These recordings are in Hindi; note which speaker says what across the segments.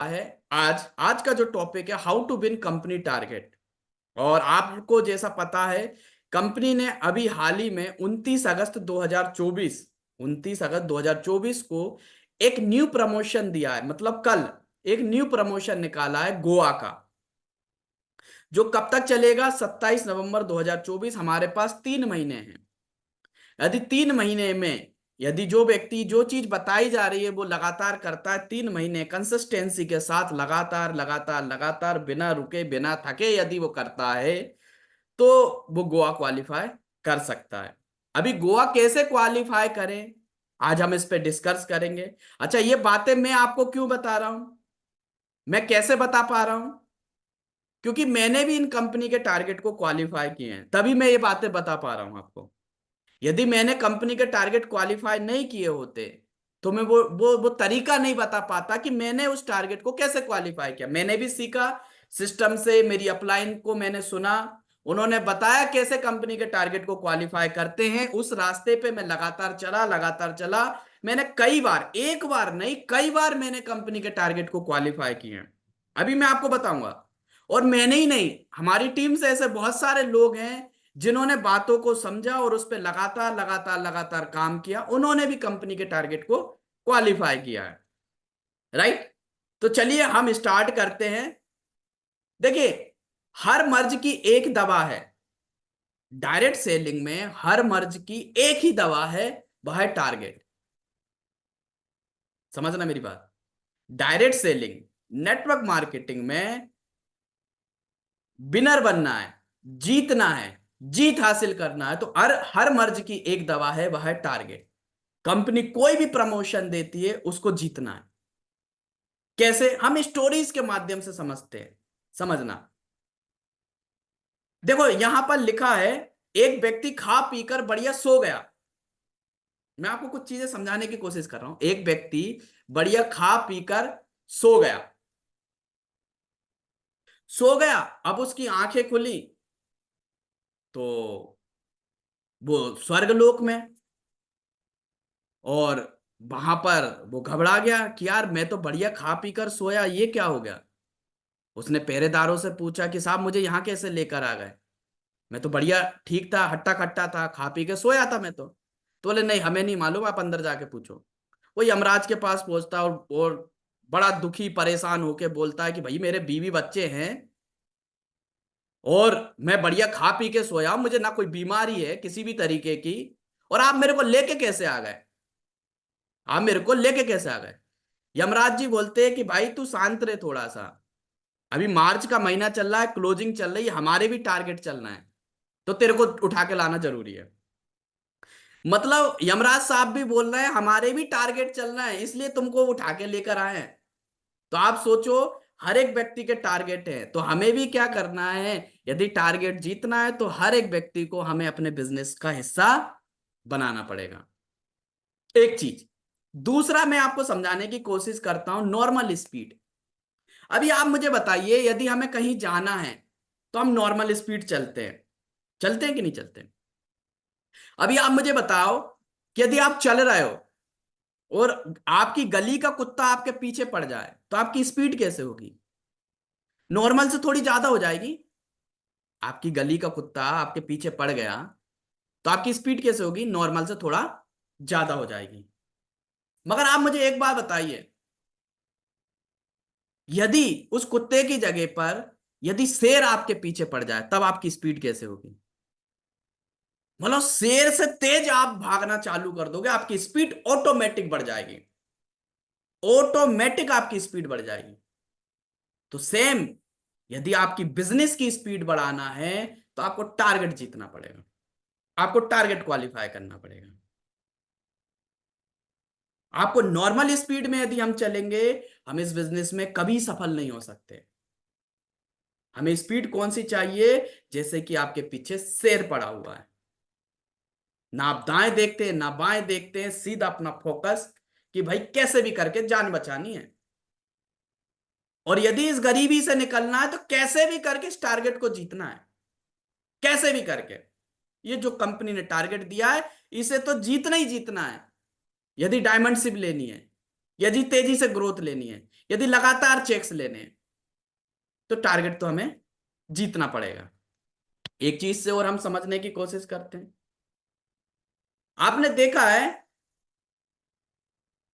Speaker 1: है। आज आज का जो टॉपिक है how to win company target. और आपको जैसा पता है, कंपनी ने अभी हाल ही में 29 अगस्त 2024 को एक न्यू प्रमोशन दिया है। मतलब कल एक न्यू प्रमोशन निकाला है गोवा का, जो कब तक चलेगा? 27 नवंबर 2024। हमारे पास 3 महीने हैं। यदि 3 महीने में यदि जो व्यक्ति जो चीज बताई जा रही है वो लगातार करता है, 3 महीने कंसिस्टेंसी के साथ लगातार लगातार लगातार बिना रुके बिना थके यदि वो करता है, तो वो गोवा क्वालिफाई कर सकता है। अभी गोवा कैसे क्वालिफाई करें, आज हम इस पे डिस्कस करेंगे। अच्छा, ये बातें मैं आपको क्यों बता रहा हूं, मैं कैसे बता पा रहा हूं? क्योंकि मैंने भी इन कंपनी के टारगेट को क्वालिफाई किए हैं, तभी मैं ये बातें बता पा रहा हूं आपको। यदि मैंने कंपनी के टारगेट क्वालिफाई नहीं किए होते तो मैं वो तरीका नहीं बता पाता कि मैंने उस टारगेट को कैसे क्वालिफाई किया। मैंने भी सीखा सिस्टम से, मेरी अपलाइन को मैंने सुना, उन्होंने बताया कैसे कंपनी के टारगेट को क्वालिफाई करते हैं। उस रास्ते पे मैं लगातार चला। मैंने कई बार, एक बार नहीं कई बार मैंने कंपनी के टारगेट को क्वालिफाई किए हैं। अभी मैं आपको बताऊंगा। और मैंने ही नहीं, हमारी टीम से ऐसे बहुत सारे लोग हैं जिन्होंने बातों को समझा और उस पर लगातार लगातार लगातार काम किया, उन्होंने भी कंपनी के टारगेट को क्वालिफाई किया है। राइट? तो चलिए हम स्टार्ट करते हैं। देखिए, हर मर्ज की एक दवा है। डायरेक्ट सेलिंग में हर मर्ज की एक ही दवा है, वह है टारगेट। समझना मेरी बात। डायरेक्ट सेलिंग, नेटवर्क मार्केटिंग में विनर बनना है, जीतना है, जीत हासिल करना है, तो हर हर मर्ज की एक दवा है, वह है टारगेट। कंपनी कोई भी प्रमोशन देती है, उसको जीतना है। कैसे? हम स्टोरीज के माध्यम से समझते हैं। समझना, देखो यहां पर लिखा है, एक व्यक्ति खा पीकर बढ़िया सो गया। मैं आपको कुछ चीजें समझाने की कोशिश कर रहा हूं। एक व्यक्ति बढ़िया खा पीकर सो गया, सो गया। अब उसकी आंखें खुली तो वो स्वर्गलोक में, और वहां पर वो घबरा गया कि यार मैं तो बढ़िया खा पीकर सोया, ये क्या हो गया। उसने पहरेदारों से पूछा कि साहब मुझे यहां कैसे लेकर आ गए, मैं तो बढ़िया ठीक था, हट्टा कट्टा था, खा पी के सोया था मैं तो बोले नहीं हमें नहीं मालूम, आप अंदर जाके पूछो। वो यमराज के पास पहुंचता और बड़ा दुखी परेशान होके बोलता है कि भाई मेरे बीवी बच्चे हैं और मैं बढ़िया खा पी के सोया हूं, मुझे ना कोई बीमारी है किसी भी तरीके की, और आप मेरे को लेके कैसे आ गए, आप मेरे को लेके कैसे आ गए। यमराज जी बोलते हैं कि भाई तू शांत रहे थोड़ा सा, अभी मार्च का महीना चल रहा है, क्लोजिंग चल रही है, हमारे भी टारगेट चलना है, तो तेरे को उठा के लाना जरूरी है। मतलब यमराज साहब भी बोल रहे हैं हमारे भी टारगेट चलना है, इसलिए तुमको उठा के लेकर आए हैं। तो आप सोचो, हर एक व्यक्ति के टारगेट है, तो हमें भी क्या करना है? यदि टारगेट जीतना है तो हर एक व्यक्ति को हमें अपने बिजनेस का हिस्सा बनाना पड़ेगा। एक चीज। दूसरा मैं आपको समझाने की कोशिश करता हूं, नॉर्मल स्पीड। अभी आप मुझे बताइए, यदि हमें कहीं जाना है तो हम नॉर्मल स्पीड चलते हैं कि नहीं चलते? अभी आप मुझे बताओ कि यदि आप चल रहे हो और आपकी गली का कुत्ता आपके पीछे पड़ जाए तो आपकी स्पीड कैसे होगी? नॉर्मल से थोड़ी ज्यादा हो जाएगी। आपकी गली का कुत्ता आपके पीछे पड़ गया तो आपकी स्पीड कैसे होगी? नॉर्मल से थोड़ा ज्यादा हो जाएगी। मगर आप मुझे एक बात बताइए, यदि उस कुत्ते की जगह पर यदि शेर आपके पीछे पड़ जाए तब आपकी स्पीड कैसे होगी? मतलब शेर से तेज आप भागना चालू कर दोगे, आपकी स्पीड ऑटोमेटिक बढ़ जाएगी, ऑटोमेटिक आपकी स्पीड बढ़ जाएगी। तो सेम, यदि आपकी बिजनेस की स्पीड बढ़ाना है तो आपको टारगेट जीतना पड़ेगा, आपको टारगेट क्वालिफाई करना पड़ेगा। आपको नॉर्मल स्पीड में यदि हम चलेंगे, हम इस बिजनेस में कभी सफल नहीं हो सकते। हमें स्पीड कौन सी चाहिए? जैसे कि आपके पीछे शेर पड़ा हुआ है, ना आप दाएं देखते हैं ना बाएं देखते हैं, सीधा अपना फोकस कि भाई कैसे भी करके जान बचानी है। और यदि इस गरीबी से निकलना है तो कैसे भी करके इस टारगेट को जीतना है, कैसे भी करके। ये जो कंपनी ने टारगेट दिया है, इसे तो जीतना ही जीतना है। यदि डायमंडशिप लेनी है, यदि तेजी से ग्रोथ लेनी है, यदि लगातार चेक्स लेने हैं, तो टारगेट तो हमें जीतना पड़ेगा। एक चीज से और हम समझने की कोशिश करते हैं। आपने देखा है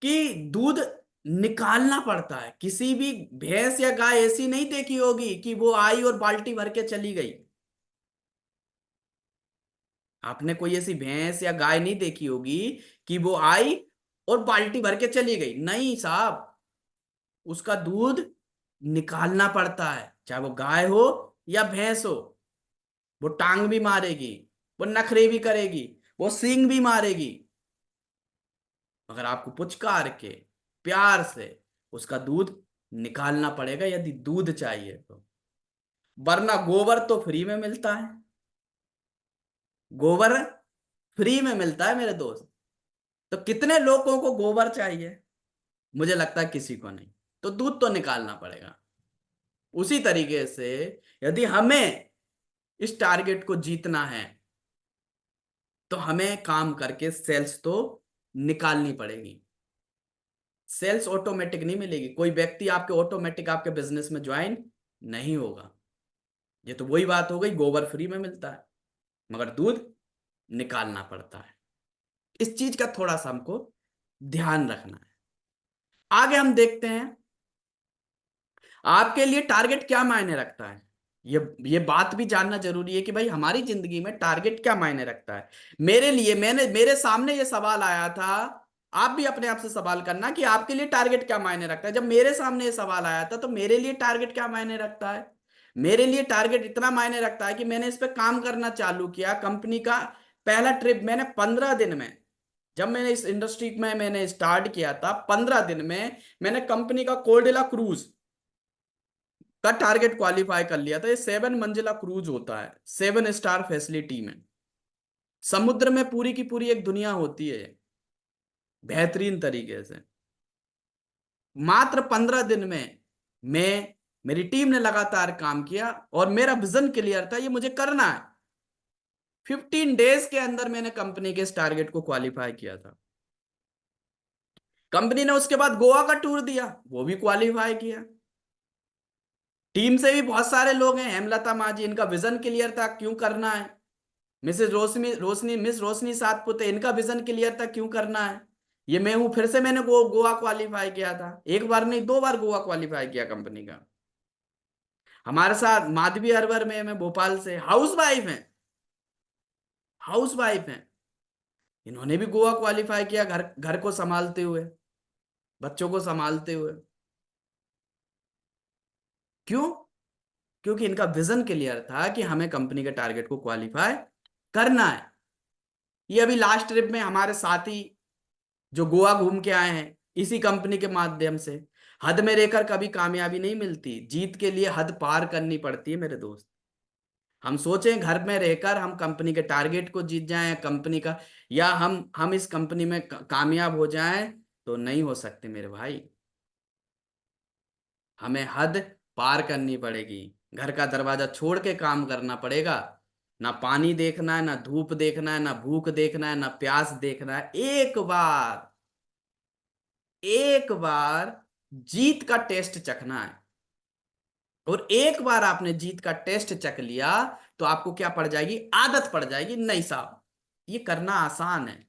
Speaker 1: कि दूध निकालना पड़ता है। किसी भी भैंस या गाय ऐसी नहीं देखी होगी कि वो आई और बाल्टी भर के चली गई। आपने कोई ऐसी भैंस या गाय नहीं देखी होगी कि वो आई और बाल्टी भर के चली गई। नहीं साहब, उसका दूध निकालना पड़ता है, चाहे वो गाय हो या भैंस हो। वो टांग भी मारेगी, वो नखरे भी करेगी, वो सींग भी मारेगी, मगर आपको पुचकार के प्यार से उसका दूध निकालना पड़ेगा यदि दूध चाहिए तो। वरना गोबर तो फ्री में मिलता है। गोबर फ्री में मिलता है मेरे दोस्त। तो कितने लोगों को गोबर चाहिए? मुझे लगता है किसी को नहीं। तो दूध तो निकालना पड़ेगा। उसी तरीके से यदि हमें इस टारगेट को जीतना है, तो हमें काम करके सेल्स तो निकालनी पड़ेगी। सेल्स ऑटोमेटिक नहीं मिलेगी। कोई व्यक्ति आपके ऑटोमेटिक आपके बिजनेस में ज्वाइन नहीं होगा। ये तो वही बात हो गई, गोबर फ्री में मिलता है मगर दूध निकालना पड़ता है। इस चीज का थोड़ा सा हमको ध्यान रखना है। आगे हम देखते हैं आपके लिए टारगेट क्या मायने रखता है। ये बात भी जानना जरूरी है कि भाई हमारी जिंदगी में टारगेट क्या मायने रखता है। मेरे लिए मेरे सामने ये सवाल आया था। आप भी अपने आप से सवाल करना कि आपके लिए टारगेट क्या मायने रखता है। जब मेरे सामने ये सवाल आया था तो मेरे लिए टारगेट क्या मायने रखता है। मेरे लिए टारगेट इतना मायने रखता है कि मैंने इस पे काम करना चालू किया। कंपनी का पहला ट्रिप मैंने 15 दिन में, जब मैंने इस इंडस्ट्री में मैंने स्टार्ट किया था, 15 दिन में मैंने कंपनी का कोल्डेला क्रूज का टारगेट क्वालिफाई कर लिया था। ये 7 मंजिला क्रूज होता है, 7 स्टार फैसिलिटी में। समुद्र में पूरी की पूरी एक दुनिया होती है बेहतरीन तरीके से। मात्र 15 दिन में मैं, मेरी टीम ने लगातार काम किया और मेरा विजन क्लियर था, ये मुझे करना है। 15 डेज के अंदर मैंने कंपनी के इस टारगेट को क्वालिफाई किया था। कंपनी ने उसके बाद गोवा का टूर दिया, वो भी क्वालिफाई किया। टीम से भी बहुत सारे लोग हैं, हेमलता मांझी, इनका विजन क्लियर था क्यों करना है। मिस रोशनी सातपुते, इनका विजन क्लियर था क्यों करना है। ये मैं हूं, फिर से मैंने गोवा क्वालिफाई किया था। एक बार नहीं, 2 बार गोवा क्वालिफाई किया कंपनी का। हमारे साथ माधवी अरवर में, मैं भोपाल से, हाउस वाइफ हैं, हाउस वाइफ हैं। इन्होंने भी गोवा क्वालिफाई किया, घर घर को संभालते हुए, बच्चों को संभालते हुए। क्यों? क्योंकि इनका विजन क्लियर था कि हमें कंपनी के टारगेट को क्वालिफाई करना है। ये अभी लास्ट ट्रिप में हमारे साथी जो गोवा घूम के आए हैं इसी कंपनी के माध्यम से। हद में रहकर कभी कामयाबी नहीं मिलती, जीत के लिए हद पार करनी पड़ती है मेरे दोस्त। हम सोचें घर में रहकर हम कंपनी के टारगेट को जीत जाएं, कंपनी का, या हम इस कंपनी में कामयाब हो जाएं, तो नहीं हो सकते मेरे भाई। हमें हद पार करनी पड़ेगी। घर का दरवाजा छोड़ के काम करना पड़ेगा। ना पानी देखना है, ना धूप देखना है, ना भूख देखना है, ना प्यास देखना है। एक बार जीत का टेस्ट चखना है। और एक बार आपने जीत का टेस्ट चख लिया तो आपको क्या पड़ जाएगी, आदत पड़ जाएगी। नहीं साहब, ये करना आसान है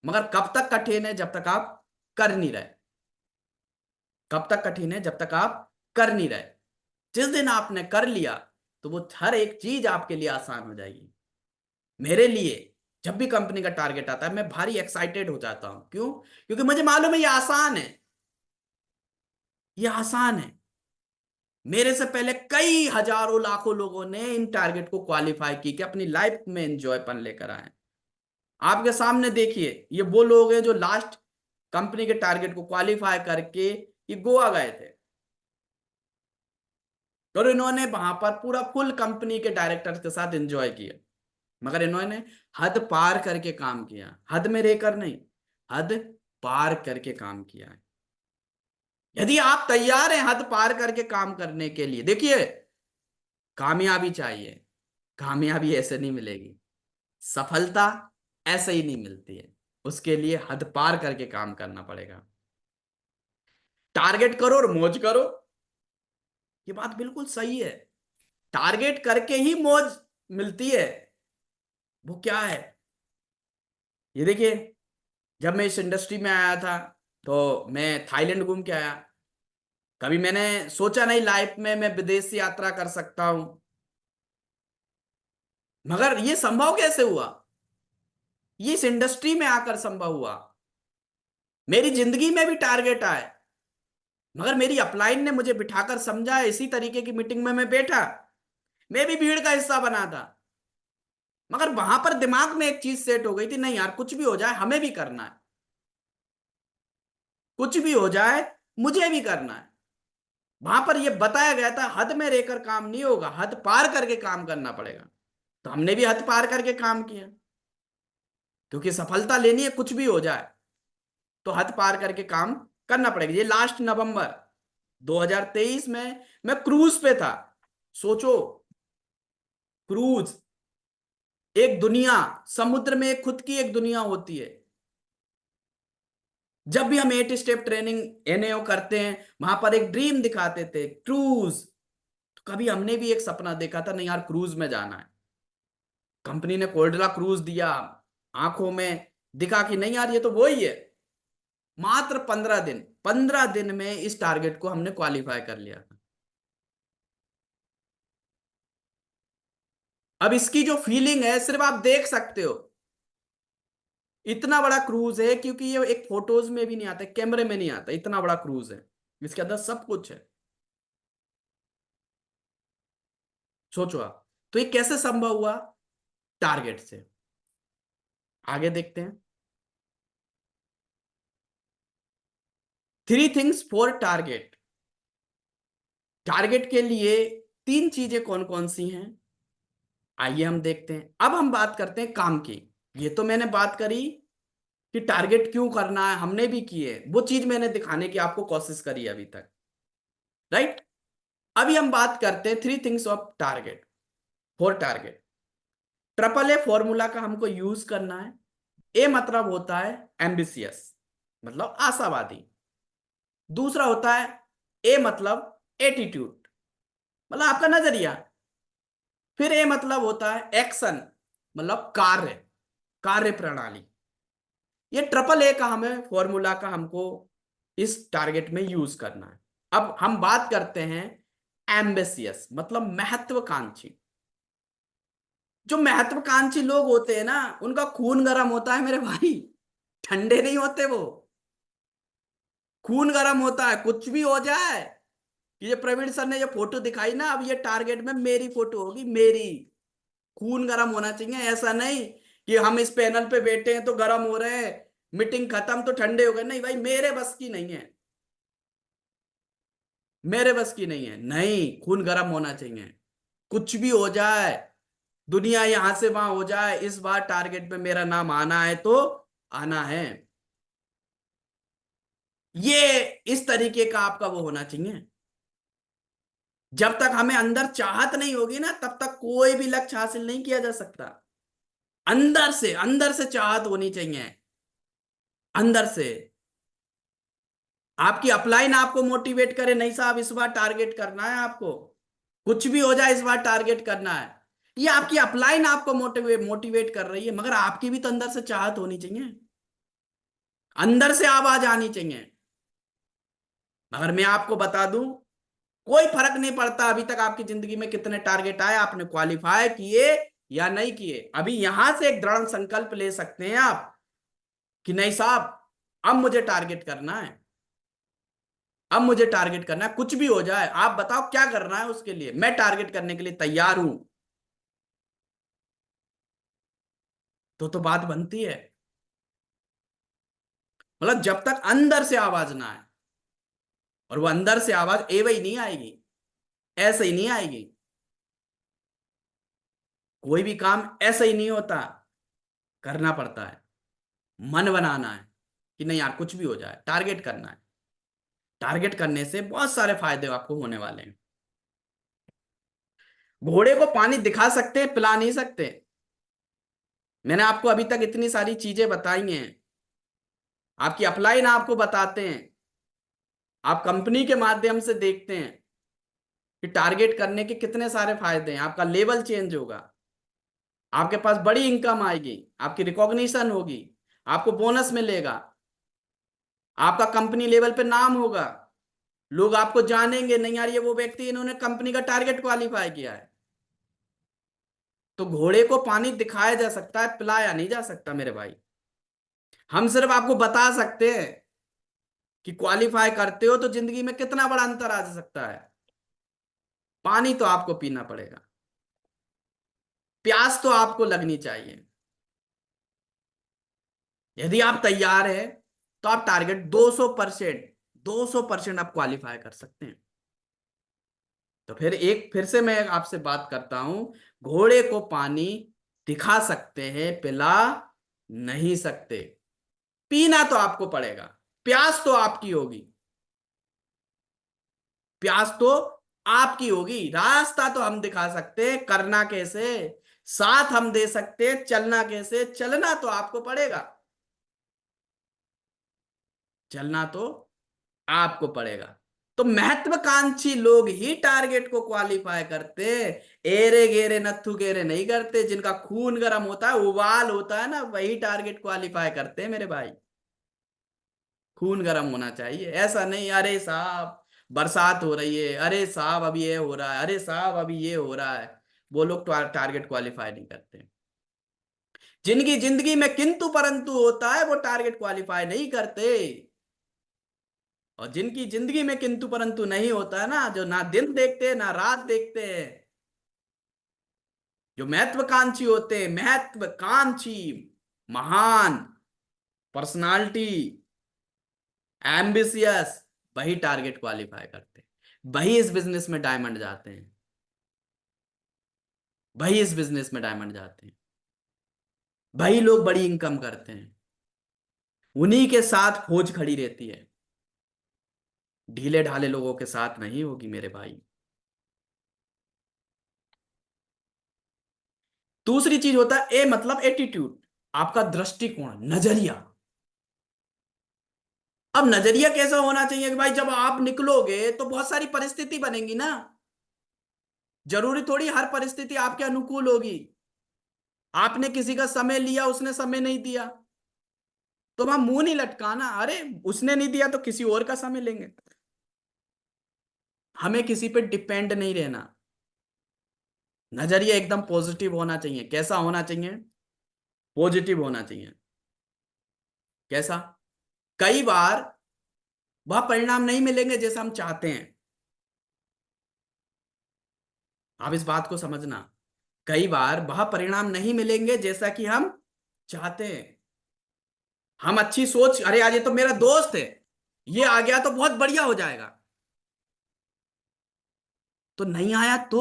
Speaker 1: मगर कब तक कठिन है, जब तक आप कर नहीं रहे। कब तक कठिन है, जब तक आप कर नहीं रहे। जिस दिन आपने कर लिया तो वो हर एक चीज आपके लिए आसान हो जाएगी। मेरे लिए जब भी कंपनी का टारगेट आता है मैं भारी एक्साइटेड हो जाता हूं। क्यों? क्योंकि मुझे मालूम है ये आसान है। ये आसान है। मेरे से पहले कई हजारों लाखों लोगों ने इन टारगेट को क्वालिफाई की कि अपनी लाइफ में एंजॉयपन लेकर आए। आपके सामने देखिए, ये वो लोग हैं जो लास्ट कंपनी के टारगेट को क्वालिफाई करके ये गोवा गए थे और इन्होंने वहां पर पूरा फुल कंपनी के डायरेक्टर्स के साथ एंजॉय किया। मगर इन्होंने हद पार करके काम किया, हद में रहकर नहीं, हद पार करके काम किया है। यदि आप तैयार हैं हद पार करके काम करने के लिए, देखिए, कामयाबी चाहिए। कामयाबी ऐसे नहीं मिलेगी, सफलता ऐसे ही नहीं मिलती है। उसके लिए हद पार करके काम करना पड़ेगा। टारगेट करो और मौज करो। ये बात बिल्कुल सही है। टारगेट करके ही मौज मिलती है। वो क्या है? ये देखिए, जब मैं इस इंडस्ट्री में आया था तो मैं थाईलैंड घूम के आया। कभी मैंने सोचा नहीं लाइफ में मैं विदेश यात्रा कर सकता हूं। मगर ये संभव कैसे हुआ? ये इस इंडस्ट्री में आकर संभव हुआ। मेरी जिंदगी में भी टारगेट आए, मगर मेरी अपलाइन ने मुझे बिठाकर समझा, इसी तरीके की मीटिंग में मैं बैठा। मैं भी भीड़ का हिस्सा बना था, मगर वहां पर दिमाग में एक चीज सेट हो गई थी, नहीं यार कुछ भी हो जाए हमें भी करना है। कुछ भी हो जाए मुझे भी करना है। वहां पर यह बताया गया था हद में रहकर काम नहीं होगा, हद पार करके काम करना पड़ेगा। तो हमने भी हद पार करके काम किया, क्योंकि सफलता लेनी है कुछ भी हो जाए तो हद पार करके काम करना पड़ेगा। ये लास्ट नवंबर 2023 में मैं क्रूज पे था। सोचो, क्रूज, एक दुनिया, समुद्र में एक खुद की एक दुनिया होती है। जब भी हम 8 स्टेप ट्रेनिंग एनएओ करते हैं, वहां पर एक ड्रीम दिखाते थे, क्रूज। तो कभी हमने भी एक सपना देखा था, नहीं यार क्रूज में जाना है। कंपनी ने कोल्ड्रा क्रूज दिया, आंखों में दिखा कि नहीं यार ये तो वो ही है। मात्र 15 दिन, 15 दिन में इस टारगेट को हमने क्वालिफाई कर लिया था। अब इसकी जो फीलिंग है सिर्फ आप देख सकते हो। इतना बड़ा क्रूज है, क्योंकि ये एक फोटोज में भी नहीं आता, कैमरे में नहीं आता, इतना बड़ा क्रूज है। इसके अंदर सब कुछ है। सोचो आप, तो ये कैसे संभव हुआ? टारगेट से। आगे देखते हैं। 3 थिंग्स फॉर टारगेट। टारगेट के लिए 3 चीजें कौन कौन सी हैं, आइए हम देखते हैं। अब हम बात करते हैं काम की। ये तो मैंने बात करी कि टारगेट क्यों करना है, हमने भी की है, वो चीज मैंने दिखाने की आपको कोशिश करी है अभी तक, राइट। अभी हम बात करते हैं 3 things of target, for target. Triple a formula का हमको यूज करना है। ए मतलब होता है एम्बिशियस, मतलब आशावादी। दूसरा होता है ए मतलब एटीट्यूड, मतलब आपका नजरिया। फिर ए मतलब होता है एक्शन, मतलब कार्य, कार्य प्रणाली। ये ट्रिपल ए का हमें फॉर्मूला का हमको इस टारगेट में यूज करना है। अब हम बात करते हैं एम्बिशियस, मतलब महत्वाकांक्षी। जो महत्वाकांक्षी लोग होते हैं ना, उनका खून गर्म होता है मेरे भाई, ठंडे नहीं होते वो। खून गर्म होता है, कुछ भी हो जाए। ये प्रवीण सर ने ये फोटो दिखाई ना, अब ये टारगेट में मेरी फोटो होगी, मेरी। खून गर्म होना चाहिए, ऐसा नहीं कि हम इस पैनल पे बैठे हैं तो गर्म हो रहे हैं, मीटिंग खत्म तो ठंडे हो गए। नहीं भाई, मेरे बस की नहीं है, मेरे बस की नहीं है। नहीं, खून गर्म होना चाहिए। कुछ भी हो जाए, दुनिया यहां से वहां हो जाए, इस बार टारगेट पे मेरा नाम आना है तो आना है। ये इस तरीके का आपका वो होना चाहिए। जब तक हमें अंदर चाहत नहीं होगी ना, तब तक कोई भी लक्ष्य हासिल नहीं किया जा सकता। अंदर से चाहत होनी चाहिए, अंदर से। आपकी अपलाइन आपको मोटिवेट करे, नहीं साहब इस बार टारगेट करना है आपको, कुछ भी हो जाए इस बार टारगेट करना है। ये आपकी अपलाइन आपको मोटिवेट कर रही है, मगर आपकी भी तो अंदर से चाहत होनी चाहिए, अंदर से आवाज आनी चाहिए। मगर मैं आपको बता दूं, कोई फर्क नहीं पड़ता अभी तक आपकी जिंदगी में कितने टारगेट आए, आपने क्वालिफाई किए या नहीं किए। अभी यहां से एक दृढ़ संकल्प ले सकते हैं आप कि नहीं साहब, अब मुझे टारगेट करना है, अब मुझे टारगेट करना है, कुछ भी हो जाए। आप बताओ क्या करना है, उसके लिए मैं टारगेट करने के लिए तैयार हूं। तो बात बनती है। मतलब जब तक अंदर से आवाज ना आए, और वो अंदर से आवाज एवं ही नहीं आएगी, ऐसे ही नहीं आएगी। कोई भी काम ऐसे ही नहीं होता, करना पड़ता है, मन बनाना है कि नहीं यार कुछ भी हो जाए टारगेट करना है। टारगेट करने से बहुत सारे फायदे आपको होने वाले हैं। घोड़े को पानी दिखा सकते हैं, पिला नहीं सकते। मैंने आपको अभी तक इतनी सारी चीजें बताई हैं, आपकी अपलाइन आपको बताते हैं, आप कंपनी के माध्यम से देखते हैं कि टारगेट करने के कितने सारे फायदे हैं। आपका लेवल चेंज होगा, आपके पास बड़ी इनकम आएगी, आपकी रिकॉग्निशन होगी, आपको बोनस मिलेगा, आपका कंपनी लेवल पे नाम होगा, लोग आपको जानेंगे, नहीं यार ये वो व्यक्ति इन्होंने कंपनी का टारगेट क्वालिफाई किया है। तो घोड़े को पानी दिखाया जा सकता है, पिलाया नहीं जा सकता मेरे भाई। हम सिर्फ आपको बता सकते हैं कि क्वालिफाई करते हो तो जिंदगी में कितना बड़ा अंतर आ सकता है। पानी तो आपको पीना पड़ेगा, प्यास तो आपको लगनी चाहिए। यदि आप तैयार हैं तो आप टारगेट 200% आप क्वालिफाई कर सकते हैं। तो फिर से मैं आपसे बात करता हूं, घोड़े को पानी दिखा सकते हैं, पिला नहीं सकते। पीना तो आपको पड़ेगा, प्यास तो आपकी होगी, प्यास तो आपकी होगी। रास्ता तो हम दिखा सकते हैं, करना कैसे, साथ हम दे सकते हैं, चलना कैसे, चलना तो आपको पड़ेगा, चलना तो आपको पड़ेगा। तो महत्वाकांक्षी लोग ही टारगेट को क्वालिफाई करते हैं, एरे गेरे नत्थु गेरे नहीं करते। जिनका खून गर्म होता है, उबाल होता है ना, वही टारगेट क्वालिफाई करते हैं मेरे भाई। खून गर्म होना चाहिए, ऐसा नहीं अरे साहब बरसात हो रही है, अरे साहब अभी ये हो रहा है, अरे साहब अभी ये हो रहा है। वो लोग टारगेट क्वालिफाई नहीं करते। जिनकी जिंदगी में किंतु परंतु होता है वो टारगेट क्वालिफाई नहीं करते। और जिनकी जिंदगी में किंतु परंतु नहीं होता है ना, जो ना दिन देखते ना रात देखते हैं, जो महत्वाकांक्षी होते हैं, महत्वाकांक्षी महान पर्सनालिटी, एम्बिशियस, वही टारगेट क्वालिफाई करते हैं, वही इस बिजनेस में डायमंड जाते हैं, वही इस बिजनेस में डायमंड जाते हैं, वही लोग बड़ी इनकम करते हैं। उन्हीं के साथ फौज खड़ी रहती है, ढीले ढाले लोगों के साथ नहीं होगी मेरे भाई। दूसरी चीज होता है ए मतलब एटीट्यूड, आपका दृष्टिकोण, नजरिया। अब नजरिया कैसा होना चाहिए कि भाई जब आप निकलोगे तो बहुत सारी परिस्थिति बनेंगी ना, जरूरी थोड़ी हर परिस्थिति आपके अनुकूल होगी। आपने किसी का समय लिया, उसने समय नहीं दिया, तो वहां मुंह नहीं लटकाना, अरे उसने नहीं दिया तो किसी और का समय लेंगे। हमें किसी पे डिपेंड नहीं रहना। नजरिया एकदम पॉजिटिव होना चाहिए। कैसा होना चाहिए? पॉजिटिव होना चाहिए। कैसा? कई बार वह परिणाम नहीं मिलेंगे जैसा हम चाहते हैं। आप इस बात को समझना, कई बार वह परिणाम नहीं मिलेंगे जैसा कि हम चाहते हैं। हम अच्छी सोच, अरे आज ये तो मेरा दोस्त है, ये आ गया तो बहुत बढ़िया हो जाएगा, तो नहीं आया तो।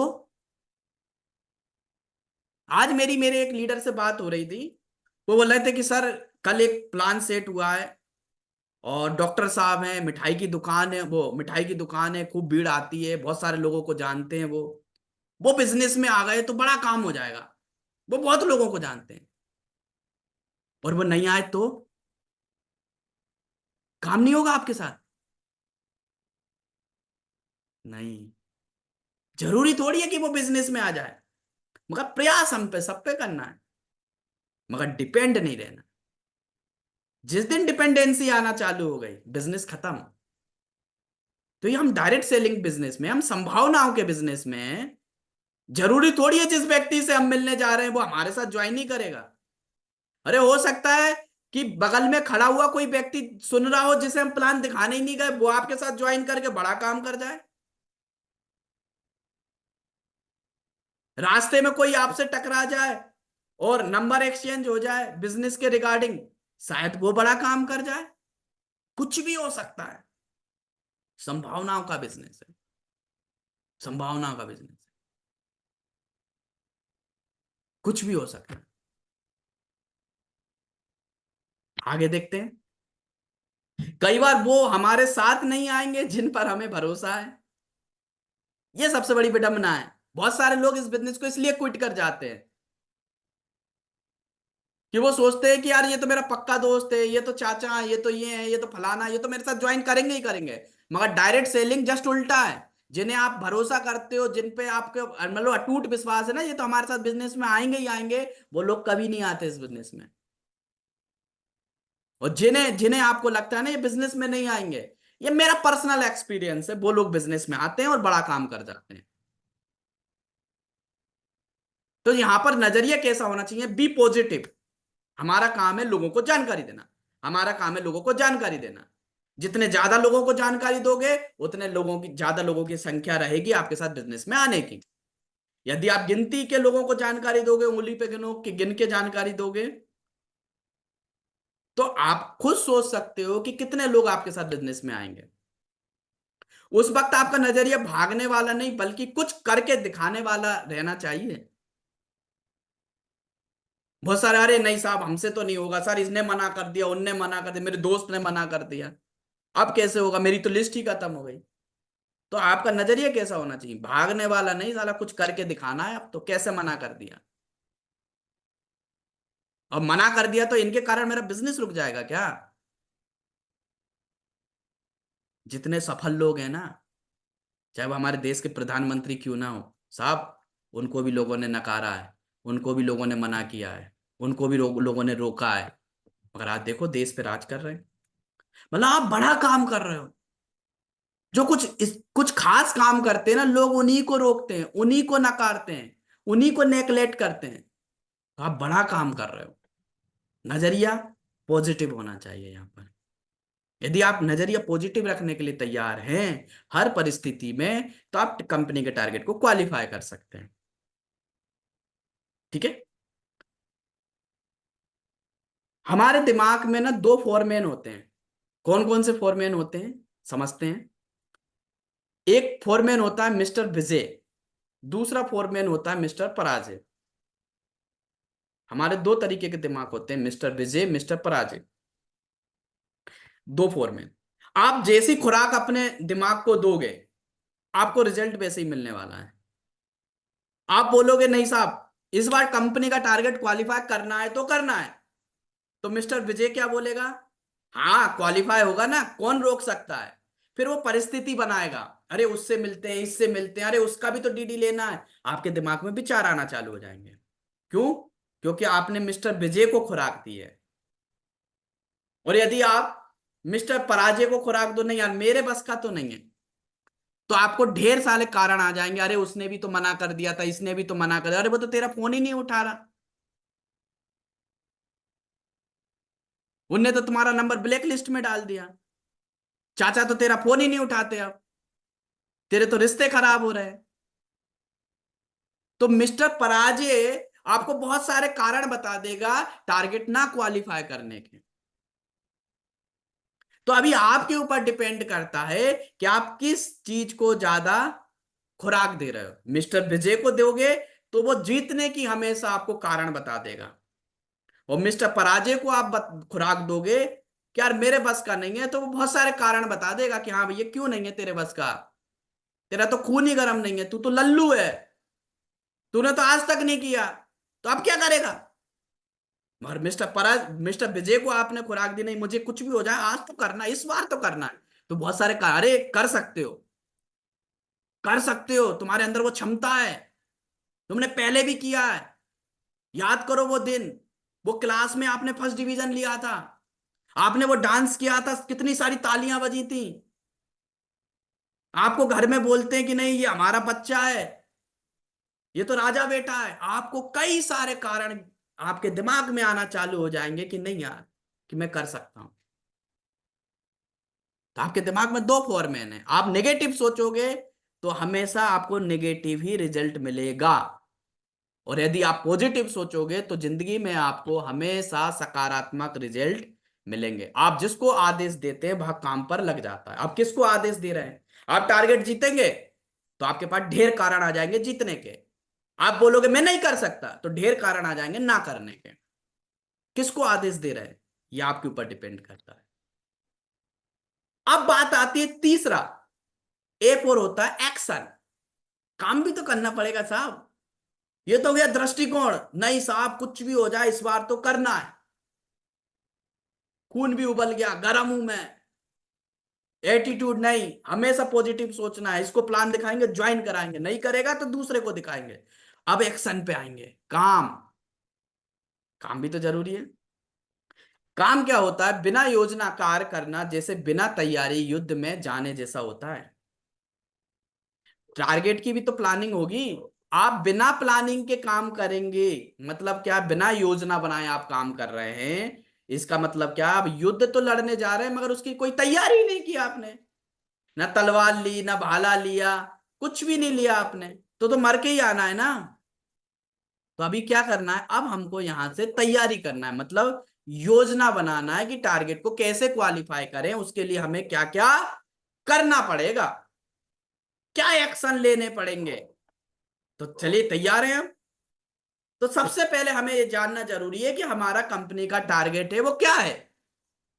Speaker 1: आज मेरे एक लीडर से बात हो रही थी, वो बोल रहे थे कि सर कल एक प्लान सेट हुआ है और डॉक्टर साहब हैं, मिठाई की दुकान है, वो मिठाई की दुकान है, खूब भीड़ आती है, बहुत सारे लोगों को जानते हैं वो बिजनेस में आ गए तो बड़ा काम हो जाएगा, वो बहुत लोगों को जानते हैं। और वो नहीं आए तो काम नहीं होगा आपके साथ। नहीं, जरूरी थोड़ी है कि वो बिजनेस में आ जाए, मगर प्रयास हम पे सब पे करना है, मगर डिपेंड नहीं रहना। जिस दिन डिपेंडेंसी आना चालू हो गई, बिजनेस खत्म। तो ये हम डायरेक्ट सेलिंग बिजनेस में, हम संभावनाओं के बिजनेस में, जरूरी थोड़ी है जिस व्यक्ति से हम मिलने जा रहे हैं वो हमारे साथ ज्वाइन ही करेगा। अरे हो सकता है कि बगल में खड़ा हुआ कोई व्यक्ति सुन रहा हो जिसे हम प्लान दिखाने ही नहीं गए, वो आपके साथ ज्वाइन करके बड़ा काम कर जाए। रास्ते में कोई आपसे टकरा जाए और नंबर एक्सचेंज हो जाए बिजनेस के रिगार्डिंग, शायद वो बड़ा काम कर जाए। कुछ भी हो सकता है। संभावनाओं का बिजनेस है, संभावनाओं का बिजनेस है, कुछ भी हो सकता है। आगे देखते हैं। कई बार वो हमारे साथ नहीं आएंगे जिन पर हमें भरोसा है। ये सबसे बड़ी विडंबना है। बहुत सारे लोग इस बिजनेस को इसलिए क्विट कर जाते हैं कि वो सोचते हैं कि यार ये तो मेरा पक्का दोस्त है, ये तो चाचा, ये तो ये है, ये तो फलाना, ये तो मेरे साथ ज्वाइन करेंगे ही करेंगे। मगर डायरेक्ट सेलिंग जस्ट उल्टा है। जिन्हें आप भरोसा करते हो, जिन पे आपके मतलब अटूट विश्वास है ना, ये तो हमारे साथ बिजनेस में आएंगे ही आएंगे, वो लोग कभी नहीं आते इस बिजनेस में। और जिन्हें जिन्हें आपको लगता है ना ये बिजनेस में नहीं आएंगे, ये मेरा पर्सनल एक्सपीरियंस है, वो लोग बिजनेस में आते हैं और बड़ा काम कर जाते हैं। तो यहां पर नजरिया कैसा होना चाहिए? Be positive. हमारा काम है लोगों को जानकारी देना, हमारा काम है लोगों को जानकारी देना। जितने ज्यादा लोगों को जानकारी दोगे, उतने लोगों की ज्यादा लोगों की संख्या रहेगी आपके साथ बिजनेस में आने की। यदि आप गिनती के लोगों को जानकारी दोगे, उंगली पे गिनो कि गिन के जानकारी दोगे, तो आप खुद सोच सकते हो कि कितने लोग आपके साथ बिजनेस में आएंगे। उस वक्त आपका नजरिया भागने वाला नहीं, बल्कि कुछ करके दिखाने वाला रहना चाहिए। बहुत सारे, अरे नहीं साहब हमसे तो नहीं होगा सर, इसने मना कर दिया, उनने मना कर दिया, मेरे दोस्त ने मना कर दिया, अब कैसे होगा, मेरी तो लिस्ट ही खत्म हो गई। तो आपका नजरिया कैसा होना चाहिए? भागने वाला नहीं, साला कुछ करके दिखाना है। अब तो कैसे मना कर दिया? अब मना कर दिया तो इनके कारण मेरा बिजनेस रुक जाएगा क्या? जितने सफल लोग हैं ना, चाहे वो हमारे देश के प्रधानमंत्री क्यों ना हो साहब, उनको भी लोगों ने नकारा है, उनको भी लोगों ने मना किया है, उनको भी लोगों ने रोका है, मगर आज देखो देश पे राज कर रहे हैं। मतलब आप बड़ा काम कर रहे हो। जो कुछ खास काम करते हैं ना, लोग उन्हीं को रोकते हैं, उन्हीं को नकारते हैं, उन्हीं को नेगलेक्ट करते हैं। तो आप बड़ा काम कर रहे हो। नजरिया पॉजिटिव होना चाहिए यहाँ पर। यदि आप नजरिया पॉजिटिव रखने के लिए तैयार हैं हर परिस्थिति में, तो आप कंपनी के टारगेट को क्वालिफाई कर सकते हैं। ठीक है। हमारे दिमाग में ना दो फोरमैन होते हैं। कौन कौन से फोरमैन होते हैं समझते हैं? एक फोरमैन होता है मिस्टर विजय, दूसरा फोरमैन होता है मिस्टर पराजय। हमारे दो तरीके के दिमाग होते हैं, मिस्टर विजय, मिस्टर पराजय, दो फोरमैन। आप जैसी खुराक अपने दिमाग को दोगे, आपको रिजल्ट वैसे ही मिलने वाला है। आप बोलोगे नहीं साहब इस बार कंपनी का टारगेट क्वालिफाई करना है तो करना है, तो मिस्टर विजय क्या बोलेगा? हाँ क्वालिफाई होगा ना, कौन रोक सकता है। फिर वो परिस्थिति बनाएगा, अरे उससे मिलते हैं, इससे मिलते हैं, अरे उसका भी तो डीडी लेना है। आपके दिमाग में विचार आना चालू हो जाएंगे। क्यों? क्योंकि आपने मिस्टर विजय को खुराक दी है। और यदि आप मिस्टर पराजय को खुराक दो, नहीं यार मेरे बस का तो नहीं है, तो आपको ढेर सारे कारण आ जाएंगे। अरे उसने भी तो मना कर दिया था, इसने भी तो मना कर दिया, अरे वो तो तेरा फोन ही नहीं उठा रहा, उनने तो तुम्हारा नंबर ब्लैक लिस्ट में डाल दिया, चाचा तो तेरा फोन ही नहीं उठाते, अब तेरे तो रिश्ते खराब हो रहे हैं। तो मिस्टर पराजय आपको बहुत सारे कारण बता देगा टारगेट ना क्वालिफाई करने के। तो अभी आपके ऊपर डिपेंड करता है कि आप किस चीज को ज्यादा खुराक दे रहे हो। मिस्टर विजय को दोगे तो वो जीतने की हमेशा आपको कारण बता देगा, और मिस्टर पराजय को आप खुराक दोगे कि यार मेरे बस का नहीं है, तो वो बहुत सारे कारण बता देगा कि हाँ भैया क्यों नहीं है तेरे बस का, तेरा तो खून ही गर्म नहीं है, तू तो लल्लू है, तूने तो आज तक नहीं किया, तो अब क्या करेगा? मगर मिस्टर विजय को आपने खुराक दी, नहीं मुझे कुछ भी हो जाए आज तो करना है, इस बार तो करना है, तो बहुत सारे अरे कर सकते हो, कर सकते हो, तुम्हारे अंदर वो क्षमता है, तुमने पहले भी किया है। याद करो वो दिन, वो क्लास में आपने फर्स्ट डिवीजन लिया था, आपने वो डांस किया था, कितनी सारी तालियां बजी थी। आपको घर में बोलते हैं कि नहीं ये हमारा बच्चा है, ये तो राजा बेटा है, आपको कई सारे कारण आपके दिमाग में आना चालू हो जाएंगे कि नहीं यार कि मैं कर सकता हूं। तो आपके दिमाग में दो फॉर्मेन है, आप नेगेटिव सोचोगे तो हमेशा आपको नेगेटिव ही रिजल्ट मिलेगा, और यदि आप पॉजिटिव सोचोगे तो जिंदगी में आपको हमेशा सकारात्मक रिजल्ट मिलेंगे। आप जिसको आदेश देते हैं वह काम पर लग जाता है। आप किसको आदेश दे रहे हैं? आप टारगेट जीतेंगे तो आपके पास ढेर कारण आ जाएंगे जीतने के। आप बोलोगे मैं नहीं कर सकता, तो ढेर कारण आ जाएंगे ना करने के। किसको आदेश दे रहे हैं ये आपके ऊपर डिपेंड करता है। अब बात आती है तीसरा, एक और होता है एक्शन। काम भी तो करना पड़ेगा साहब। ये तो हो गया दृष्टिकोण, नहीं साहब कुछ भी हो जाए इस बार तो करना है, खून भी उबल गया, गर्म हूं मैं, एटीट्यूड नहीं, हमेशा पॉजिटिव सोचना है। इसको प्लान दिखाएंगे, ज्वाइन कराएंगे, नहीं करेगा तो दूसरे को दिखाएंगे। अब एक्शन पे आएंगे। काम, काम भी तो जरूरी है। काम क्या होता है? बिना योजना कार्य करना, जैसे बिना तैयारी युद्ध में जाने जैसा होता है। टारगेट की भी तो प्लानिंग होगी। आप बिना प्लानिंग के काम करेंगे, मतलब क्या? बिना योजना बनाए आप काम कर रहे हैं, इसका मतलब क्या? आप युद्ध तो लड़ने जा रहे हैं मगर उसकी कोई तैयारी नहीं की आपने। ना तलवार ली, ना भाला लिया, कुछ भी नहीं लिया आपने, तो मर के ही आना है ना। तो अभी क्या करना है? अब हमको यहां से तैयारी करना है, मतलब योजना बनाना है कि टारगेट को कैसे क्वालिफाई करें, उसके लिए हमें क्या क्या करना पड़ेगा, क्या एक्शन लेने पड़ेंगे। तो चलिए तैयार हैं हम। तो सबसे पहले हमें ये जानना जरूरी है कि हमारा कंपनी का टारगेट है वो क्या है।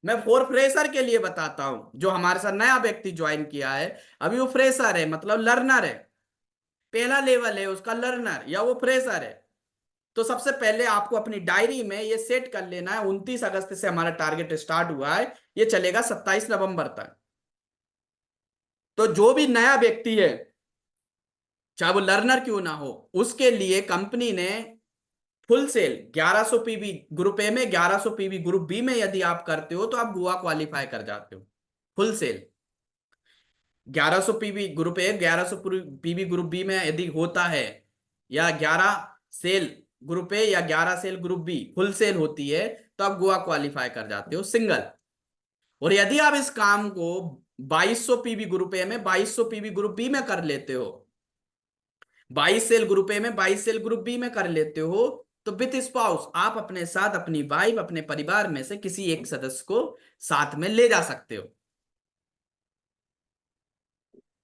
Speaker 1: मैं फॉर फ्रेशर के लिए बताता हूं, जो हमारे साथ नया व्यक्ति ज्वाइन किया है, अभी वो फ्रेशर है, मतलब लर्नर है, पहला लेवल है उसका, लर्नर या वो फ्रेशर है। तो सबसे पहले आपको अपनी डायरी में ये सेट कर लेना है, 29 अगस्त से हमारा टारगेट स्टार्ट हुआ है, ये चलेगा 27 नवंबर तक। तो जो भी नया व्यक्ति है, चाहे वो लर्नर क्यों ना हो, उसके लिए कंपनी ने full sale 1100 PV group A में, 1100 पीवी ग्रुप बी में यदि आप करते हो तो आप गोवा क्वालिफाई कर जाते हो। Full sale 1100 PV group A, 1100 PV group B में यदि होता है, या 11 सेल ग्रुप ए या 11 sale group B full sale होती है, तो आप गोवा क्वालिफाई कर जाते हो सिंगल। और यदि आप इस काम को 2200 पीवी ग्रुप ए में, 2200 पीवी ग्रुप बी में कर लेते हो, 22 सेल ग्रुप ए में, 22 सेल ग्रुप बी में कर लेते हो, तो विथ स्पाउस आप अपने साथ अपनी वाइफ, अपने परिवार में से किसी एक सदस्य को साथ में ले जा सकते हो।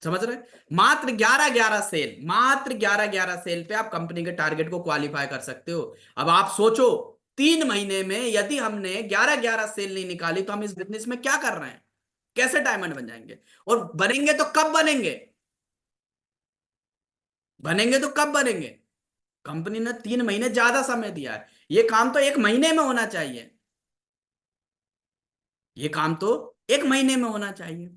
Speaker 1: समझ रहे? मात्र 11 11 सेल, मात्र 11 11 सेल पे आप कंपनी के टारगेट को क्वालिफाई कर सकते हो। अब आप सोचो, 3 महीने में यदि हमने 11 11 सेल नहीं निकाली तो हम इस बिजनेस में क्या कर रहे हैं? कैसे डायमंड बन जाएंगे? और बनेंगे तो कब बनेंगे? बनेंगे तो कब बनेंगे? कंपनी ने 3 महीने ज्यादा समय दिया है, ये काम तो 1 महीने में होना चाहिए। ये काम तो 1 महीने में होना चाहिए।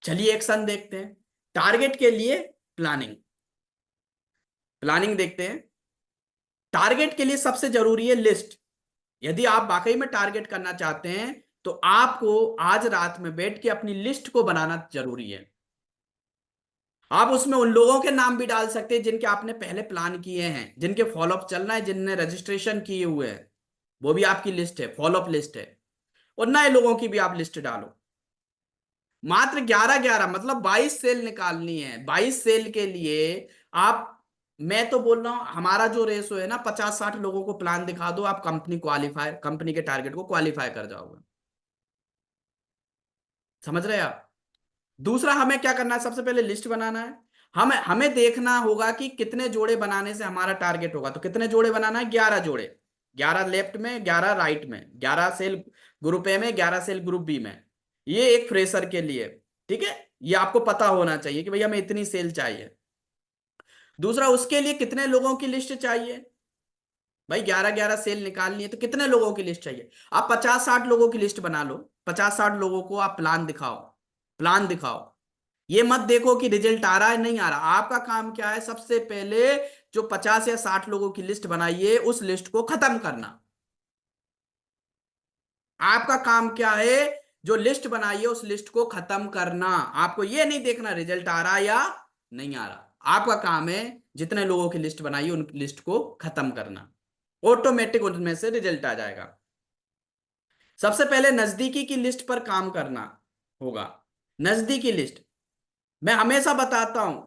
Speaker 1: चलिए एक्शन देखते हैं। टारगेट के लिए प्लानिंग, प्लानिंग देखते हैं। टारगेट के लिए सबसे जरूरी है लिस्ट। यदि आप वाकई में टारगेट करना चाहते हैं तो आपको आज रात में बैठ के अपनी लिस्ट को बनाना जरूरी है। आप उसमें उन लोगों के नाम भी डाल सकते हैं जिनके आपने पहले प्लान किए हैं, जिनके फॉलोअप चल रहा है, जिनने रजिस्ट्रेशन किए हुए हैं, वो भी आपकी लिस्ट है, फॉलोअप लिस्ट है। और नए लोगों की भी आप लिस्ट डालो। मात्र 11 11, मतलब 22 सेल निकालनी है। 22 सेल के लिए आप, मैं तो बोल रहा हूं हमारा जो रेशो है ना, 50 60 लोगों को प्लान दिखा दो, आप कंपनी के टारगेट को क्वालिफाई कर जाओगे। समझ रहे हैं आप? दूसरा हमें क्या करना है? सबसे पहले लिस्ट बनाना है। हमें हमें देखना होगा कि कितने जोड़े बनाने से हमारा टारगेट होगा। तो कितने जोड़े बनाना है? 11 जोड़े। 11 लेफ्ट में, 11 राइट में, 11 सेल ग्रुप ए में, 11 सेल ग्रुप बी में। ये एक फ्रेशर के लिए, ठीक है, ये आपको पता होना चाहिए कि भैया हमें इतनी सेल चाहिए। दूसरा, उसके लिए कितने लोगों की लिस्ट चाहिए? भाई 11 11 सेल निकालनी है तो कितने लोगों की लिस्ट चाहिए? आप 50 60 लोगों की लिस्ट बना लो। 50 60 लोगों को आप प्लान दिखाओ। प्लान दिखाओ। ये मत देखो कि रिजल्ट आ रहा है नहीं आ रहा। आपका काम क्या है? सबसे पहले जो 50 या 60 लोगों की लिस्ट बनाइए, उस लिस्ट को खत्म करना। आपका काम क्या है? जो लिस्ट बनाइए उस लिस्ट को खत्म करना। आपको ये नहीं देखना रिजल्ट आ रहा या नहीं आ रहा। आपका काम है जितने लोगों की लिस्ट बनाइए उन लिस्ट को खत्म करना। ऑटोमेटिक उनमें से रिजल्ट आ जाएगा। सबसे पहले नजदीकी की लिस्ट पर काम करना होगा। नजदीकी लिस्ट, मैं हमेशा बताता हूं,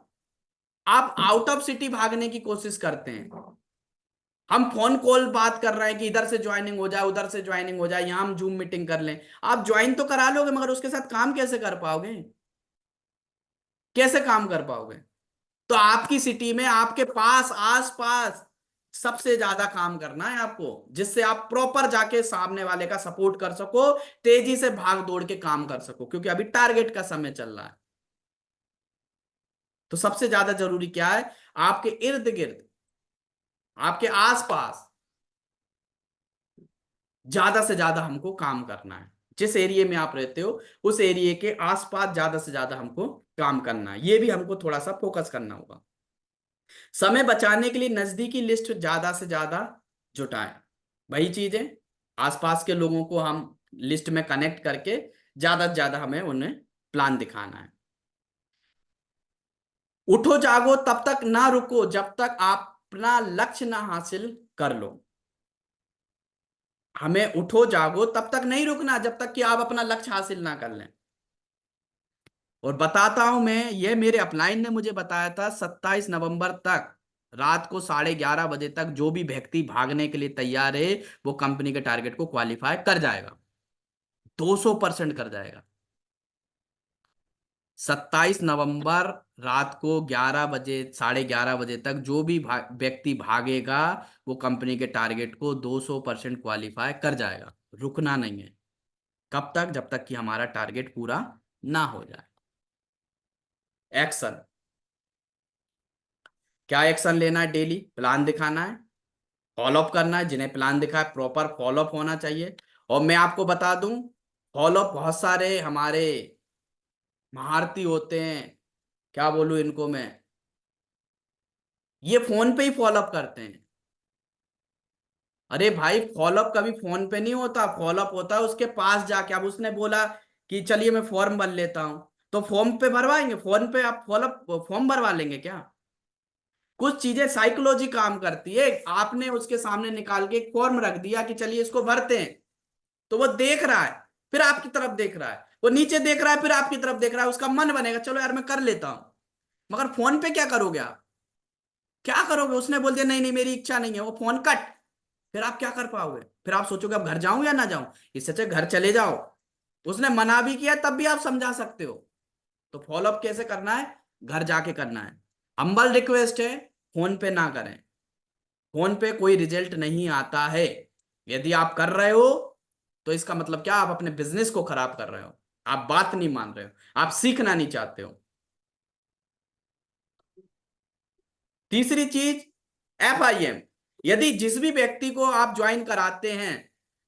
Speaker 1: आप आउट ऑफ सिटी भागने की कोशिश करते हैं। हम फोन कॉल बात कर रहे हैं कि इधर से ज्वाइनिंग हो जाए, उधर से ज्वाइनिंग हो जाए, यहां हम जूम मीटिंग कर लें। आप ज्वाइन तो करा लोगे मगर उसके साथ काम कैसे कर पाओगे? कैसे काम कर पाओगे? तो आपकी सिटी में, आपके पास, आस पास सबसे ज्यादा काम करना है आपको, जिससे आप प्रॉपर जाके सामने वाले का सपोर्ट कर सको, तेजी से भाग दौड़ के काम कर सको, क्योंकि अभी टारगेट का समय चल रहा है। तो सबसे ज्यादा जरूरी क्या है? आपके इर्द गिर्द, आपके आसपास ज्यादा से ज्यादा हमको काम करना है। जिस एरिया में आप रहते हो उस एरिया के आसपास ज्यादा से ज्यादा हमको काम करना है, ये भी हमको थोड़ा सा फोकस करना होगा। समय बचाने के लिए नजदीकी लिस्ट ज्यादा से ज्यादा जुटाएं, वही चीज है, आसपास के लोगों को हम लिस्ट में कनेक्ट करके ज्यादा से ज्यादा हमें उन्हें प्लान दिखाना है। उठो जागो तब तक ना रुको जब तक आप अपना लक्ष्य ना हासिल कर लो। हमें उठो जागो तब तक नहीं रुकना जब तक कि आप अपना लक्ष्य हासिल ना कर लें। और बताता हूं मैं, ये मेरे अपलाइन ने मुझे बताया था, 27 नवंबर तक रात को 11:30 बजे तक जो भी व्यक्ति भागने के लिए तैयार है वो कंपनी के टारगेट को क्वालिफाई कर जाएगा, 200% कर जाएगा। 27 नवंबर रात को 11 बजे, 11:30 बजे तक जो भी व्यक्ति भागेगा वो कंपनी के टारगेट को 200% क्वालिफाई कर जाएगा। रुकना नहीं है। कब तक? जब तक कि हमारा टारगेट पूरा ना हो जाए। एक्शन, क्या एक्शन लेना है? डेली प्लान दिखाना है, फॉलोअप करना है, जिन्हें प्लान दिखा है प्रॉपर फॉलोअप होना चाहिए। और मैं आपको बता दूं, फॉलोअप बहुत सारे हमारे महारथी होते हैं, क्या बोलूं इनको मैं, ये फोन पे ही फॉलोअप करते हैं। अरे भाई, फॉलोअप कभी फोन पे नहीं होता, फॉलोअप होता है उसके पास जाके। अब उसने बोला कि चलिए मैं फॉर्म भर लेता हूं, तो फॉर्म पे भरवाएंगे? फोन पे आप फॉलोअप फॉर्म भरवा लेंगे क्या? कुछ चीजें साइकोलॉजी काम करती है। आपने उसके सामने निकाल के एक फॉर्म रख दिया कि चलिए इसको भरते हैं, तो वो देख रहा है, फिर आपकी तरफ देख रहा है, वो नीचे देख रहा है, फिर आपकी तरफ देख रहा है, उसका मन बनेगा चलो यार मैं कर लेता हूं। मगर फोन पे क्या करोगे आप? क्या करोगे? उसने बोल दिया नहीं नहीं मेरी इच्छा नहीं है, वो फोन कट। फिर आप क्या कर पाओगे? फिर आप सोचोगे अब घर जाऊं या ना जाऊं। इससे अच्छा घर चले जाओ। उसने मना भी किया तब भी आप समझा सकते हो। तो फॉलोअप कैसे करना है? घर जाके करना है। हम्बल रिक्वेस्ट है, फोन पे ना करें। फोन पे कोई रिजल्ट नहीं आता है। यदि आप कर रहे हो तो इसका मतलब क्या? आप अपने बिजनेस को खराब कर रहे हो, आप बात नहीं मान रहे हो, आप सीखना नहीं चाहते हो। तीसरी चीज, FIM। यदि जिस भी व्यक्ति को आप ज्वाइन कराते हैं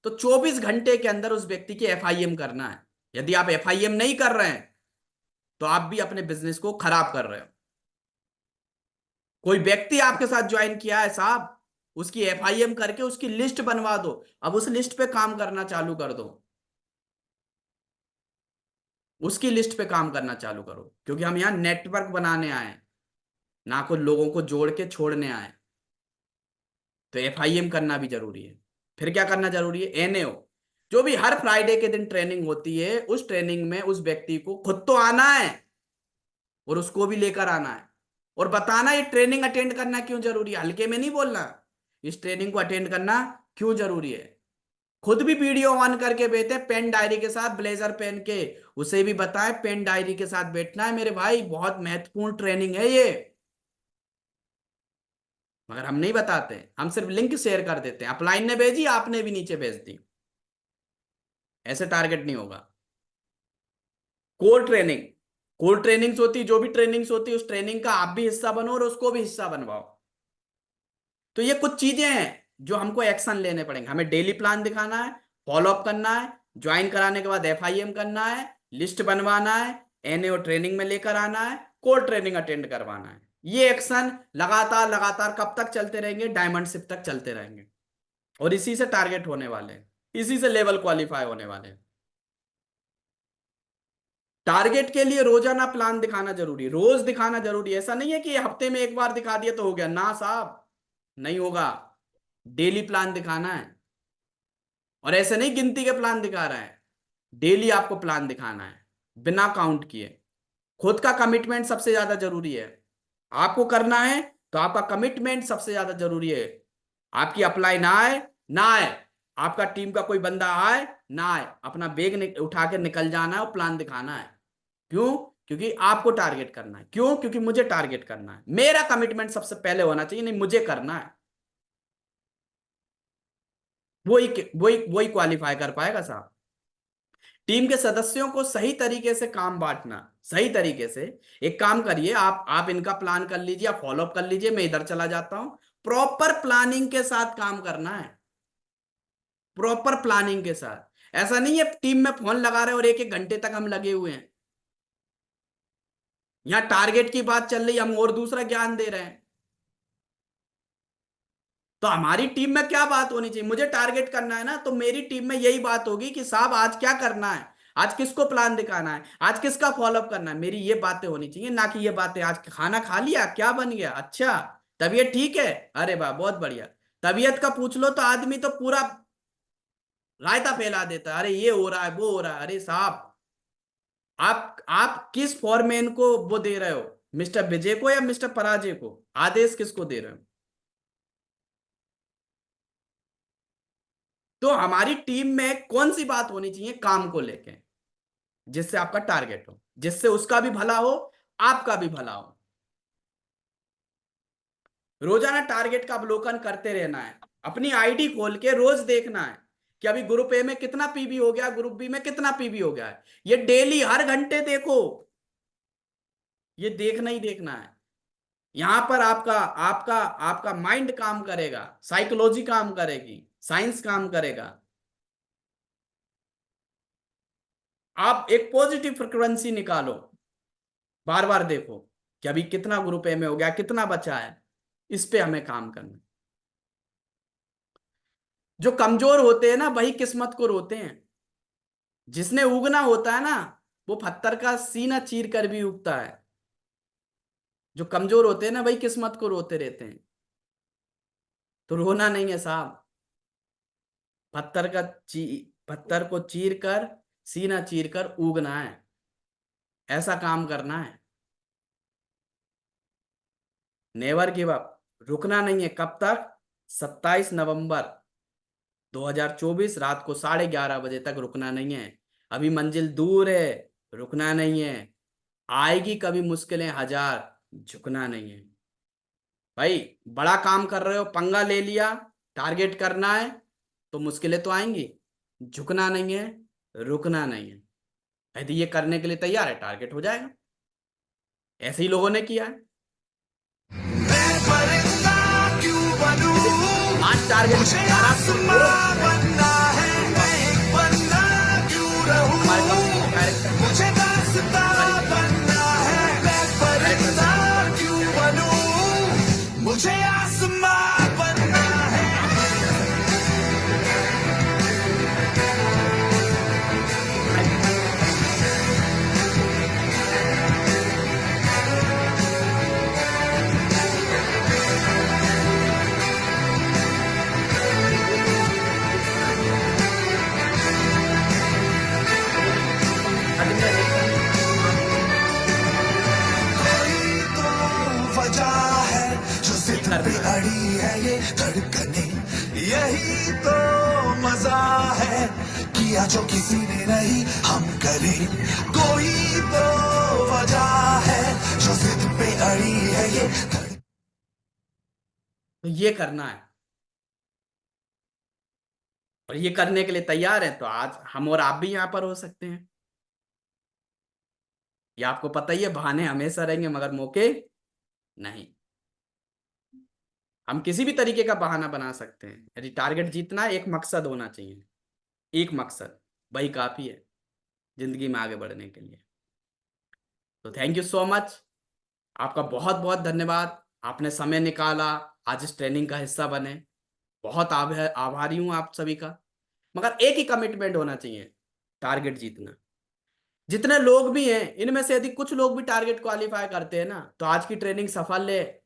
Speaker 1: तो 24 घंटे के अंदर उस व्यक्ति की FIM करना है। यदि आप FIM नहीं कर रहे हैं तो आप भी अपने बिजनेस को खराब कर रहे हो। कोई व्यक्ति आपके साथ ज्वाइन किया है साहब, उसकी FIM करके उसकी लिस्ट बनवा दो। अब उस लिस्ट पे काम करना चालू कर दो, उसकी लिस्ट पे काम करना चालू करो, क्योंकि हम यहाँ नेटवर्क बनाने आए हैं, ना कुछ लोगों को जोड़ के छोड़ने आए। तो FIM करना भी जरूरी है। फिर क्या करना जरूरी है? NAO, जो भी हर फ्राइडे के दिन ट्रेनिंग होती है, उस ट्रेनिंग में उस व्यक्ति को खुद तो आना है और उसको भी लेकर आना है और बताना ये ट्रेनिंग अटेंड करना क्यों जरूरी है। हल्के में नहीं बोलना, इस ट्रेनिंग को अटेंड करना क्यों जरूरी है। खुद भी वीडियो ऑन करके बैठे पेन डायरी के साथ, ब्लेजर पहन के, उसे भी बताएं पेन डायरी के साथ बैठना है मेरे भाई, बहुत महत्वपूर्ण ट्रेनिंग है ये। मगर हम नहीं बताते, हम सिर्फ लिंक शेयर कर देते हैं, अपलाइन ने भेजी आपने भी नीचे भेज दी। ऐसे टारगेट नहीं होगा। कोर ट्रेनिंग, कोर ट्रेनिंग्स होती, जो भी ट्रेनिंग्स होती है उस ट्रेनिंग का आप भी हिस्सा बनो और उसको भी हिस्सा बनवाओ। तो ये कुछ चीजें हैं जो हमको एक्शन लेने पड़ेंगे। हमें डेली प्लान दिखाना है, फॉलोअप करना है, ज्वाइन कराने के बाद FIM करना है, लिस्ट बनवाना है, NAO ट्रेनिंग में लेकर आना है, कोर ट्रेनिंग अटेंड करवाना है। ये एक्शन लगातार लगातार कब तक चलते रहेंगे? डायमंडशिप तक चलते रहेंगे। और इसी से टारगेट होने वाले हैं, इसी से लेवल क्वालिफाई होने वाले हैं। टारगेट के लिए रोजाना प्लान दिखाना जरूरी है, रोज दिखाना जरूरी है। ऐसा नहीं है कि हफ्ते में एक बार दिखा दिया तो हो गया, ना साहब, नहीं होगा। डेली प्लान दिखाना है। और ऐसे नहीं गिनती के प्लान दिखा रहा है, डेली आपको प्लान दिखाना है, बिना काउंट किए। खुद का कमिटमेंट सबसे ज्यादा जरूरी है। आपको करना है तो आपका कमिटमेंट सबसे ज्यादा जरूरी है। आपकी अप्लाई ना आए, ना आए, आपका टीम का कोई बंदा आए ना आए, अपना बैग उठा के निकल जाना है और प्लान दिखाना है। क्यों? क्योंकि आपको टारगेट करना है। क्यों? क्योंकि मुझे टारगेट करना है, मेरा कमिटमेंट सबसे पहले होना चाहिए, नहीं मुझे करना है। वही वही वही क्वालिफाई कर पाएगा साहब। टीम के सदस्यों को सही तरीके से काम बांटना, सही तरीके से। एक काम करिए, आप इनका प्लान कर लीजिए, आप फॉलोअप कर लीजिए, मैं इधर चला जाता हूं। प्रॉपर प्लानिंग के साथ काम करना है, प्रॉपर प्लानिंग के साथ। ऐसा नहीं है टीम में फोन लगा रहे हैं और एक एक घंटे तक हम लगे हुए हैं। यहाँ टारगेट की बात चल रही है, हम और दूसरा ज्ञान दे रहे हैं। तो हमारी टीम में क्या बात होनी चाहिए, मुझे टारगेट करना है ना, तो मेरी टीम में यही बात होगी कि साहब आज क्या करना है, आज किसको प्लान दिखाना है, आज किसका फॉलोअप करना है, मेरी ये बातें होनी चाहिए, ना कि ये बातें आज खाना खा लिया क्या बन गया, अच्छा तबीयत ठीक है, अरे वाह बहुत बढ़िया। तबीयत का पूछ लो तो आदमी तो पूरा रायता फैला देता है, अरे ये हो रहा है वो हो रहा है, अरे साहब आप किस फॉरमैन को वो दे रहे हो, मिस्टर विजय को या मिस्टर पराजय को, आदेश किसको दे रहे हो। तो हमारी टीम में कौन सी बात होनी चाहिए काम को लेके, जिससे आपका टारगेट हो, जिससे उसका भी भला हो, आपका भी भला हो। रोजाना टारगेट का अवलोकन करते रहना है, अपनी आईडी खोल के रोज देखना है कि अभी ग्रुप ए में कितना पीबी हो गया, ग्रुप बी में कितना पीबी हो गया है, ये डेली हर घंटे देखो, ये देखना ही देखना है। यहां पर आपका आपका आपका माइंड काम करेगा, साइकोलॉजी काम करेगी, साइंस काम करेगा। आप एक पॉजिटिव फ्रिक्वेंसी निकालो, बार बार देखो कि अभी कितना ग्रुप ए में हो गया, कितना बचा है, इस पे हमें काम करना है। जो कमजोर होते हैं ना वही किस्मत को रोते हैं, जिसने उगना होता है ना वो पत्थर का सीना चीर कर भी उगता है, जो कमजोर होते हैं ना वही किस्मत को रोते रहते हैं। तो रोना नहीं है साहब, पत्थर का ची पत्थर को चीर कर, सीना चीर कर उगना है, ऐसा काम करना है। नेवर गिव अप, रुकना नहीं है, कब तक, 27 नवंबर 2024 रात को 11:30 बजे तक रुकना नहीं है। अभी मंजिल दूर है, रुकना नहीं है, आएगी कभी मुश्किलें हजार, झुकना नहीं है। भाई बड़ा काम कर रहे हो, पंगा ले लिया, टारगेट करना है, तो मुश्किलें तो आएंगी, झुकना नहीं है, रुकना नहीं है। यदि ये करने के लिए तैयार है टारगेट हो जाएगा, ऐसे ही लोगों ने किया है।
Speaker 2: मैं परिंदा क्यों बनूं,
Speaker 1: आज टारगेट
Speaker 2: मुझे आसमां बनना है, मैं एक बंदा क्यों रहूं,
Speaker 1: हमारे कंपनी के डायरेक्टर
Speaker 2: मुझे दास्तां बनना है, मैं परिंदा क्यों बनूं, मुझे आसमां बनना है। कोई तो वजह है जो जिद पे अड़ी है ये धड़कने, यही तो मजा है, किया जो किसी ने नहीं हम करें। कोई तो वजह है जो जिद पे अड़ी है ये धड़कने।
Speaker 1: तो ये करना है, और ये करने के लिए तैयार है तो आज हम और आप भी यहां पर हो सकते हैं। ये आपको पता ही है, बहाने हमेशा रहेंगे मगर मौके नहीं। हम किसी भी तरीके का बहाना बना सकते हैं, यदि टारगेट जीतना है एक मकसद होना चाहिए, एक मकसद, वही काफी है जिंदगी में आगे बढ़ने के लिए। तो थैंक यू सो मच, आपका बहुत बहुत धन्यवाद, आपने समय निकाला, आज इस ट्रेनिंग का हिस्सा बने, बहुत आभारी हूं आप सभी का। मगर एक ही कमिटमेंट होना चाहिए, टारगेट जीतना। जितने लोग भी हैं इनमें से यदि कुछ लोग भी टारगेट क्वालिफाई करते हैं ना तो आज की ट्रेनिंग सफल है।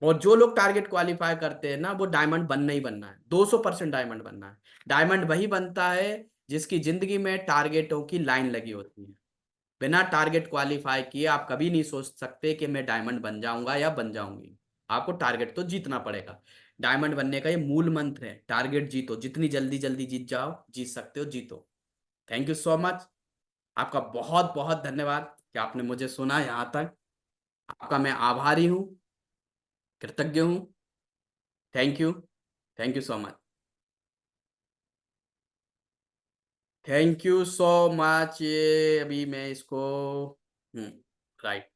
Speaker 1: और जो लोग टारगेट क्वालिफाई करते हैं ना वो डायमंड बनना ही बनना है, 200% डायमंड बनना है। डायमंड वही बनता है जिसकी जिंदगी में टारगेटों की लाइन लगी होती है। बिना टारगेट क्वालिफाई किए आप कभी नहीं सोच सकते कि मैं डायमंड बन जाऊंगा या बन जाऊंगी। आपको टारगेट तो जीतना पड़ेगा। डायमंड बनने का ये मूल मंत्र है, टारगेट जीतो, जितनी जल्दी जल्दी जीत जाओ, जीत सकते हो जीतो। थैंक यू सो मच, आपका बहुत बहुत धन्यवाद कि आपने मुझे सुना यहाँ तक। आपका मैं आभारी हूँ, कृतज्ञ हूँ। Thank you so much, thank you so much. ये अभी मैं इसको राइट